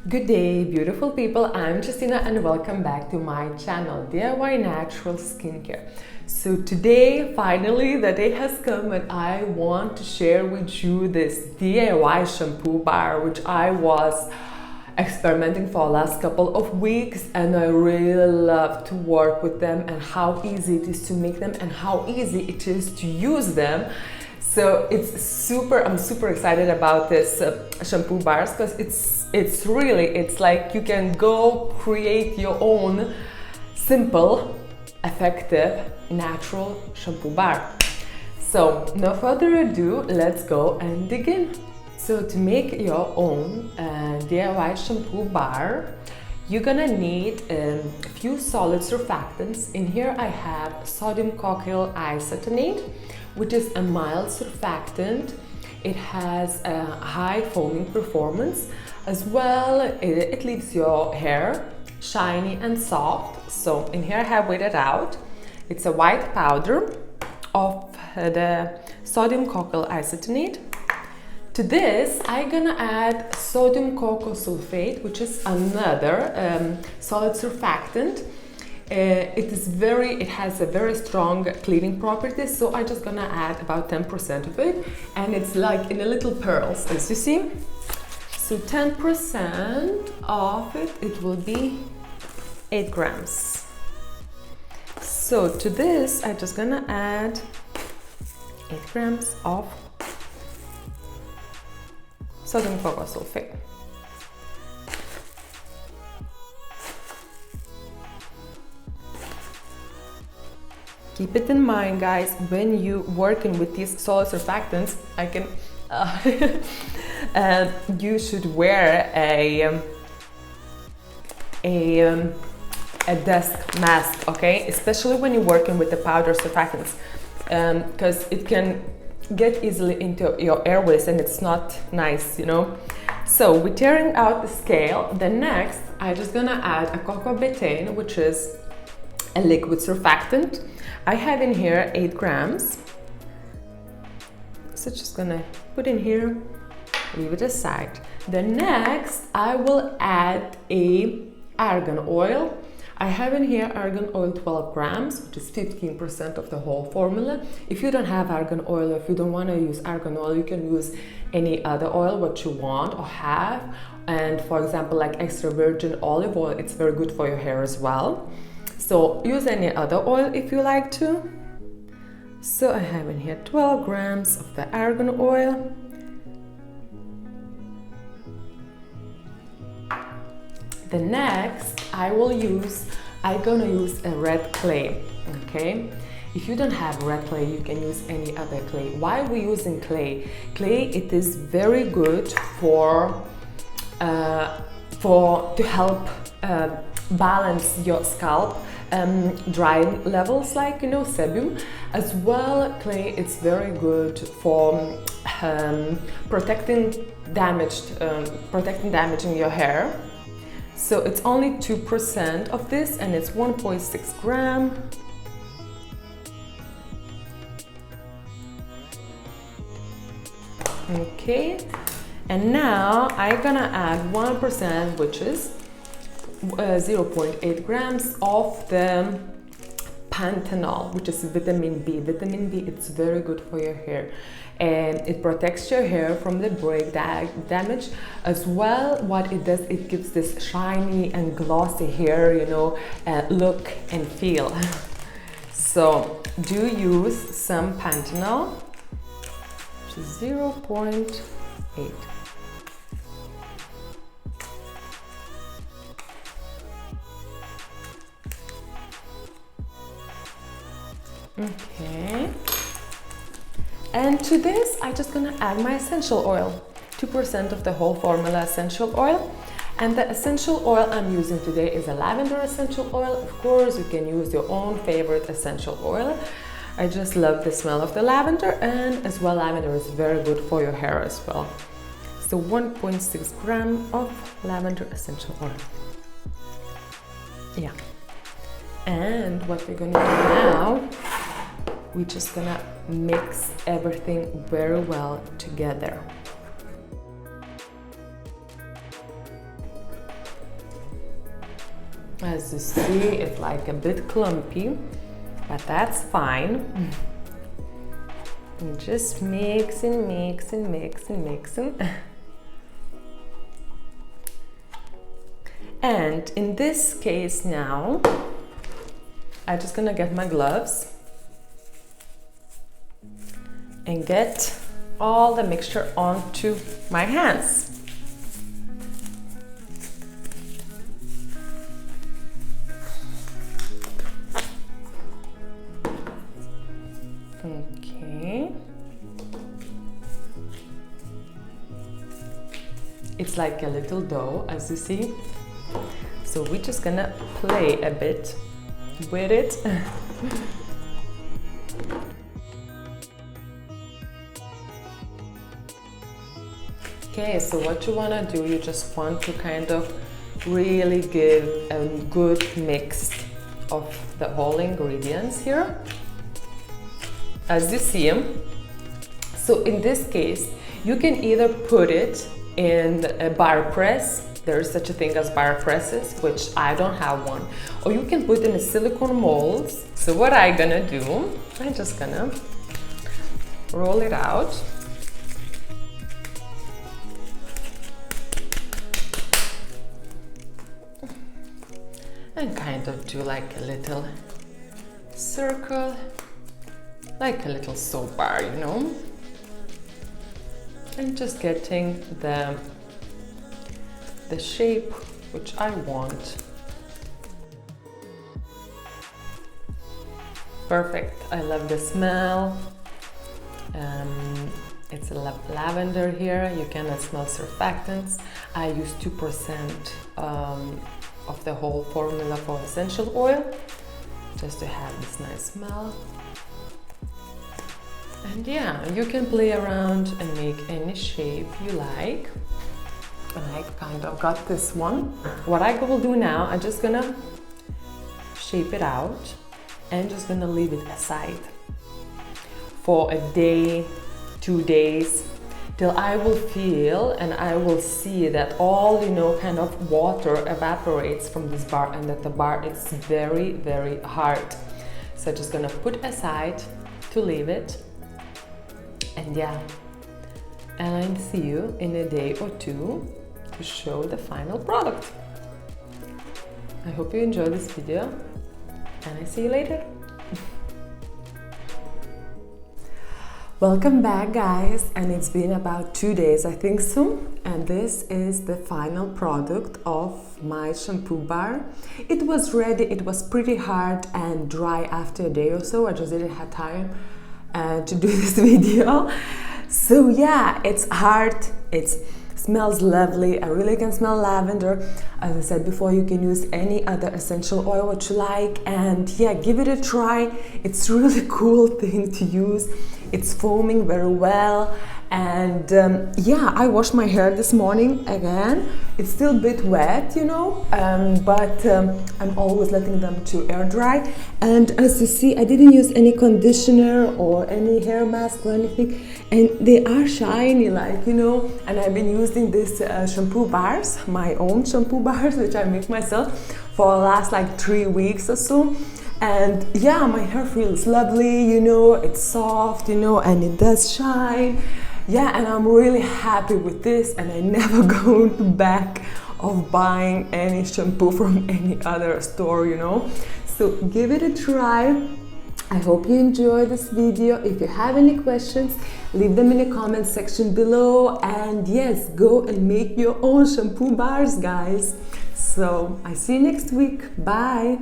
Good day, beautiful people. I'm Justina and welcome back to my channel, DIY Natural Skincare. So today, finally, the day has come and I want to share with you this DIY shampoo bar, which I was experimenting for the last couple of weeks, and I really love to work with them and how easy it is to make them and how easy it is to use them. So I'm super excited about this shampoo bars because it's like you can go create your own simple, effective, natural shampoo bar. So no further ado, let's go and dig in. So to make your own DIY shampoo bar, you're gonna need a few solid surfactants. In here I have sodium cocoyl isethionate, which is a mild surfactant. It has a high foaming performance. As well, it leaves your hair shiny and soft. So in here I have weighed it out. It's a white powder of the sodium cocoyl isethionate. To this, I'm gonna add sodium cocoa sulfate, which is another solid surfactant. It has a very strong cleaning properties, so I'm just gonna add about 10% of it, and it's like in a little pearls, as you see. So 10% of it will be 8 grams. So to this, I'm just gonna add 8 grams of sodium cocoa sulfate. Keep it in mind, guys, when you working with these solid surfactants, you should wear a desk mask, okay? Especially when you're working with the powder surfactants, because it can get easily into your airways and it's not nice, you know. So we're tearing out the scale. Then next, I'm just gonna add a Coco Betaine, which is a liquid surfactant. I have in here 8 grams. So just gonna put in here, leave it aside. Then next, I will add a argan oil. I have in here argan oil 12 grams, which is 15% of the whole formula. If you don't have argan oil, if you don't want to use argan oil, you can use any other oil what you want or have. And for example, like extra virgin olive oil, it's very good for your hair as well. So use any other oil if you like to. So I have in here 12 grams of the argan oil. The next I'm gonna use a red clay, okay? If you don't have red clay, you can use any other clay. Why are we using clay? Clay, it is very good to help balance your scalp drying levels, like, you know, sebum. As well, clay, it's very good for protecting damaging your hair. So it's only 2% of this, and it's 1.6 gram. Okay, and now I'm gonna add 1%, which is 0.8 grams of the Pantenol, which is vitamin B. Vitamin B, it's very good for your hair, and it protects your hair from the break damage. As well, what it does, it gives this shiny and glossy hair, you know, look and feel. So do use some Pantenol, which is 0.8. Okay, and to this I'm just gonna add my essential oil, 2% of the whole formula essential oil. And the essential oil I'm using today is a lavender essential oil. Of course, you can use your own favorite essential oil. I just love the smell of the lavender, and as well, lavender is very good for your hair as well. So 1.6 gram of lavender essential oil. Yeah. And what we're gonna do now, we're just gonna mix everything very well together. As you see, it's like a bit clumpy, but that's fine. And just mixing. And in this case now, I'm just gonna get my gloves and get all the mixture onto my hands. Okay. It's like a little dough, as you see. So we're just gonna play a bit with it. Okay, so what you wanna do, you just want to kind of really give a good mix of the whole ingredients here, as you see. So in this case, you can either put it in a bar press. There is such a thing as bar presses, which I don't have one. Or you can put in a silicone molds. So what I'm gonna do, I'm just gonna roll it out. And kind of do like a little circle, like a little soap bar, you know? And just getting the shape which I want. Perfect. I love the smell. It's a lavender here. You cannot smell surfactants. I use 2% of the whole formula for essential oil, just to have this nice smell. And yeah, you can play around and make any shape you like. And I kind of got this one. What I will do now, I'm just gonna shape it out and just gonna leave it aside for a day, 2 days, till I will feel and I will see that all, you know, kind of water evaporates from this bar and that the bar is very, very hard. So I'm just gonna put aside to leave it. And yeah, and I'll see you in a day or two to show the final product. I hope you enjoy this video and I see you later. Welcome back, guys, and it's been about 2 days, I think so, and this is the final product of my shampoo bar. It was ready. It was pretty hard and dry after a day or so. I just didn't have time to do this video. So yeah, it's hard, it smells lovely. I really can smell lavender. As I said before, you can use any other essential oil what you like, and yeah, give it a try. It's a really cool thing to use. It's foaming very well. And yeah, I washed my hair this morning again. It's still a bit wet, you know, but I'm always letting them to air dry. And as you see, I didn't use any conditioner or any hair mask or anything, and they are shiny, like, you know. And I've been using these shampoo bars, my own shampoo bars, which I make myself, for the last like 3 weeks or so. And yeah, my hair feels lovely, you know, it's soft, you know, and it does shine. Yeah, and I'm really happy with this, and I never go back of buying any shampoo from any other store, you know. So give it a try. I hope you enjoyed this video. If you have any questions, leave them in the comment section below. And yes, go and make your own shampoo bars, guys. So I see you next week. Bye.